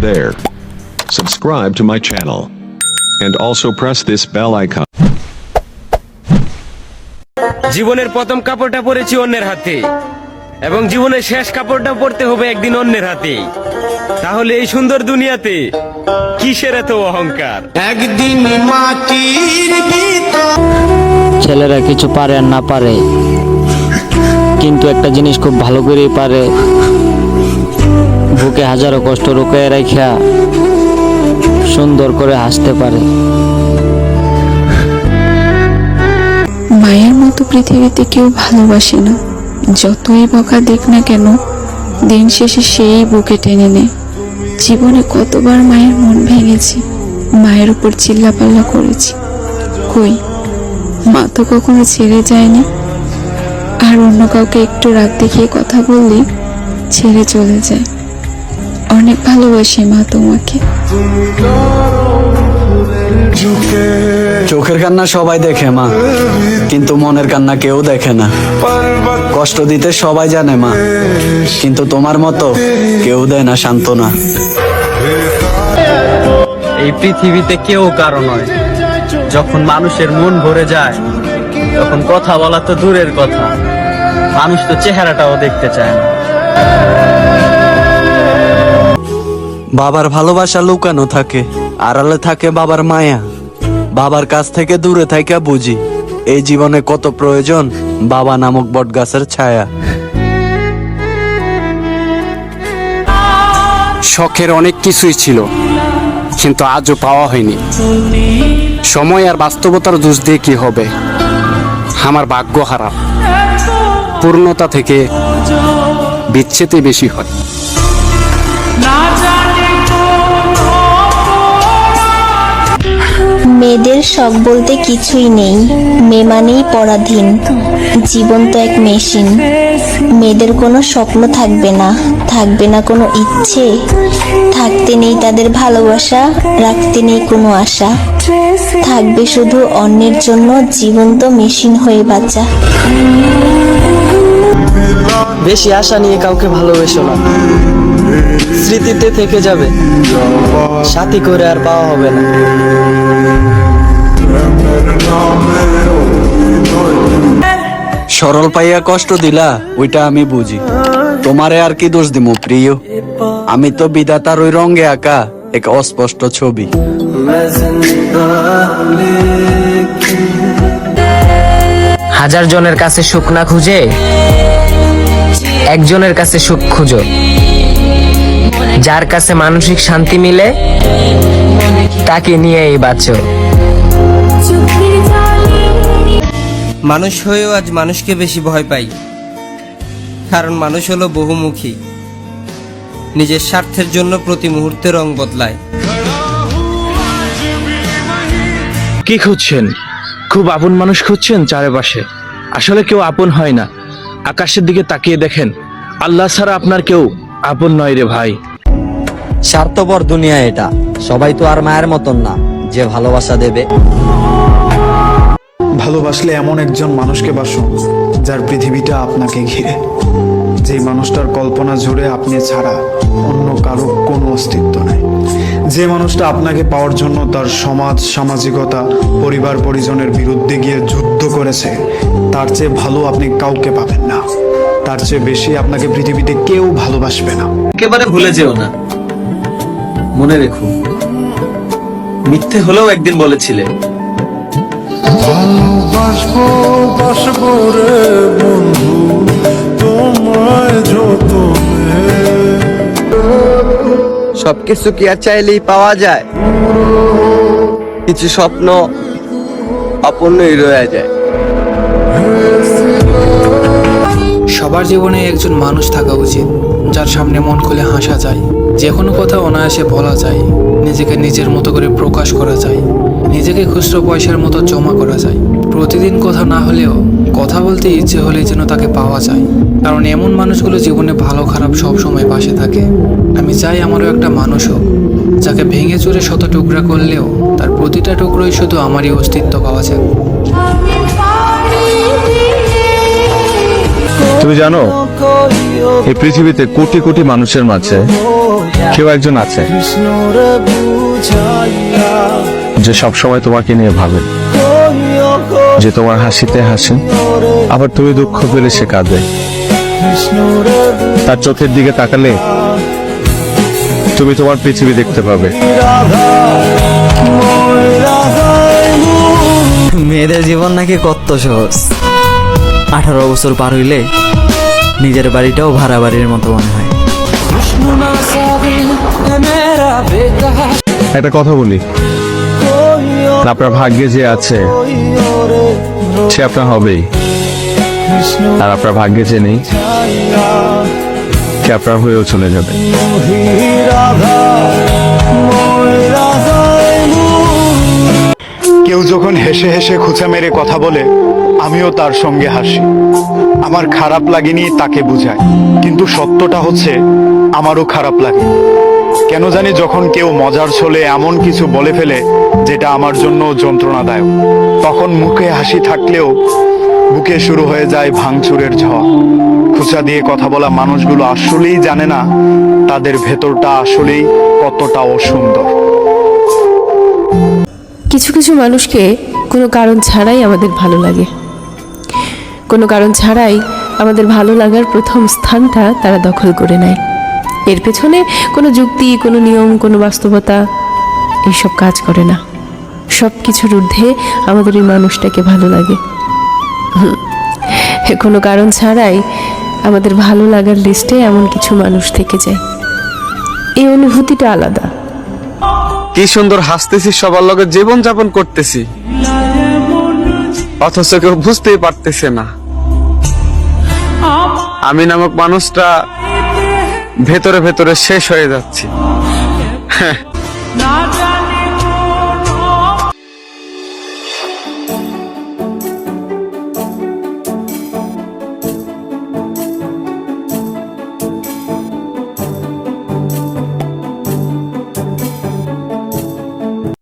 there. Subscribe to my channel. And also press this bell icon. জীবনের প্রথম কাপড়টা পরেছি অন্যের হাতে, এবং জীবনের শেষ কাপড়টা পরতে হবে একদিন অন্যের হাতে। তাহলে এই সুন্দর দুনিয়াতে কিসের এত অহংকার? একদিন মাটির ভিতর। ছেলেরা কিছু পারে আর না পারে, কিন্তু একটা জিনিস খুব ভালো করেই পারে, বুকে হাজারো কষ্ট রুকিয়ে রাখা সুন্দর করে হাসতে পারে। মায়ের মতো পৃথিবীতে কেউ ভালোবাসে না। যতই বকা দিক না কেন, দিন শেষে সেই বুকে টেনে নেয়। জীবনে কতবার মায়ের মন ভেঙেছি, মায়ের উপর চিল্লাপাল্লা করেছি। কই, মা তো কখনো ছেড়ে যায়নি। আর অন্য কাউকে একটু রাগ দেখিয়ে কথা বললে ছেড়ে চলে যায়। অনেক ভালোবাসি মা তোমাকে। চোখের কান্না সবাই দেখে মা, কিন্তু মনের কান্না কেউ দেখে না। কষ্ট দিতে সবাই জানে মা, কিন্তু তোমার মতো কেউ দেয় না সান্ত্বনা। এই পৃথিবীতে কেউ কারো নয়। যখন মানুষের মন ভরে যায়, তখন কথা বলা তো দূরের কথা, মানুষ তো চেহারাটাও দেখতে চায় না। বাবার ভালোবাসা লুকানো থাকে, আড়ালে থাকে বাবার মায়া। বাবার কাছ থেকে দূরে থাইকা বুঝি এই জীবনে কত প্রয়োজন বাবা নামক বটগাছের ছায়া। শখের অনেক কিছুই ছিল, কিন্তু আজও পাওয়া হয়নি। সময় আর বাস্তবতার দোষ দিয়ে কি হবে? আমার ভাগ্য খারাপ। পূর্ণতা থেকে বিচ্ছেদই বেশি হয়। মেয়েদের শখ বলতে কিছুই নেই, মেয়ে মানেই পরাধীন। জীবন তো এক মেশিন। মেয়েদের কোনো স্বপ্ন থাকবে না, থাকবে না কোনো ইচ্ছে, থাকতে নেই তাদের ভালোবাসা, রাখতে নেই কোনো আশা। থাকবে শুধু অন্যের জন্য জীবন্ত মেশিন হয়ে বাঁচা। বেশি আশা নিয়ে কাউকে ভালোবেসো না, স্মৃতিতে থেকে যাবে, সাথী করে আর পাওয়া হবে না। সরল পাইয়া কষ্ট দিলা, ওইটা আমি বুঝি। তোমারে আর কি দোষ দিমু প্রিয়? আমি তো বিধাতার ওই রঙে আঁকা এক অস্পষ্ট ছবি। হাজার জনের কাছে সুখ না খুঁজে একজনের কাছে সুখ খুঁজো। যার কাছে মানসিক শান্তি মিলে তাকে নিয়েই বাঁচো। মানুষ হয়েও আজ মানুষকে বেশি ভয় পাই, কারণ মানুষ হলো বহুমুখী। নিজের স্বার্থের জন্য প্রতি মুহূর্তে রং বদলায়। কি খুঁজছেন? খুব আপন মানুষ খুঁজছেন চারপাশে? আসলে কেউ আপন হয় না। আকাশের দিকে তাকিয়ে দেখেন, আল্লাহ ছাড়া আপনার কেউ আপন নয় রে ভাই। স্বার্থপর দুনিয়া এটা। সবাই তো আর মায়ের মতন না যে ভালোবাসা দেবে। ভালোবাসলে এমন একজন মানুষকে বাসুন যার পৃথিবীটা আপনাকে ঘিরে, যে মানুষটার কল্পনা জুড়ে আপনি ছাড়া অন্য কারো কোনো অস্তিত্ব নেই। যে মানুষটা আপনাকে পাওয়ার জন্য তার সমাজ, সামাজিকতা, পরিবার পরিজনের বিরুদ্ধে গিয়ে যুদ্ধ করেছে, তার চেয়ে ভালো আপনি কাউকে পাবেন না। তার চেয়ে বেশি আপনাকে পৃথিবীতে কেউ ভালোবাসবে না। একেবারে ভুলে যেও না, মনে রেখো, মিথ্যে হলেও একদিন বলেছিলে ভালোবাসবো বাসবো রে বন্ধু তোমায় যতনে। সবকিছু কি আর চাইলেই পাওয়া যায়? কিছু স্বপ্ন অপূর্ণই রয়ে যায়। সবার জীবনে একজন মানুষ থাকা উচিত, যার সামনে মন খুলে হাসা যায়, যে কোনো কথা অনায়াসে বলা যায়, নিজেকে নিজের মতো করে প্রকাশ করা যায়, নিজেকে খুচরো পয়সার মতো জমা করা যায়। প্রতিদিন কথা না হলেও কথা বলতে ইচ্ছে হলে যেন তাকে পাওয়া যায়, কারণ এমন মানুষগুলো জীবনে ভালো খারাপ সব সময় পাশে থাকে। আমি চাই আমারও একটা মানুষ হোক, যাকে ভেঙে চুরে শত টুকরা করলেও তার প্রতিটা টুকরোই শুধু আমারই অস্তিত্ব পাওয়া যায়। তুমি জানো এই পৃথিবীতে কোটি কোটি মানুষের মাঝে কেউ একজন আছে যে সব সময় তোমাকে নিয়ে ভাবে, যে তোমার হাসিতে হাসে, আবার তুমি দুঃখ পেলে সে কাঁদে। তার চোখের দিকে তাকালে তুমি তোমার পৃথিবী দেখতে পাবে। মেয়েদের জীবন নাকি কত সহজ, 18 বছর পার হইলে নিজের বাড়িটাও ভাড়া বাড়ির মতো মনে হয়। একটা কথা বলি, আপনার ভাগ্যে যে আছে সে আপনার হবেই, আর আপনার ভাগ্যে যে নেই সে আপনার হয়েও চলে যাবে। কেউ যখন হেসে হেসে খোঁচা মেরে কথা বলে, আমিও তার সঙ্গে হাসি। আমার খারাপ লাগেনি তাকে বুঝায়, কিন্তু সত্যটা হচ্ছে আমারও খারাপ লাগে। কেন জানি যখন কেউ মজার ছলে এমন কিছু বলে ফেলে যেটা আমার জন্য যন্ত্রণাদায়ক, তখন মুখে হাসি থাকলেও বুকে শুরু হয়ে যায় ভাঙচুরের ঝড়। খোঁচা দিয়ে কথা বলা মানুষগুলো আসলেই জানে না তাদের ভেতরটা আসলেই কতটা অসুন্দর। কিছু কিছু মানুষকে কোনো কারণ ছাড়াই আমাদের ভালো লাগে, কোনো কারণ ছাড়াই আমাদের ভালো লাগার প্রথম স্থানটা তারা দখল করে নেয়। এর পেছনে কোনো যুক্তি, কোনো নিয়ম, কোনো বাস্তবতা এইসব কাজ করে না। সব কিছুর ঊর্ধ্বে আমাদের এই মানুষটাকে ভালো লাগে। কোনো কারণ ছাড়াই আমাদের ভালো লাগার লিস্টে এমন কিছু মানুষ থেকে যায়। এই অনুভূতিটা আলাদা। কি সুন্দর হাসতেছি, সবার লগে জীবন যাপন করতেছি, অথচ কেউ বুঝতেই পারতেছে না আমি নামক মানুষটা ভেতরে ভেতরে শেষ হয়ে যাচ্ছি।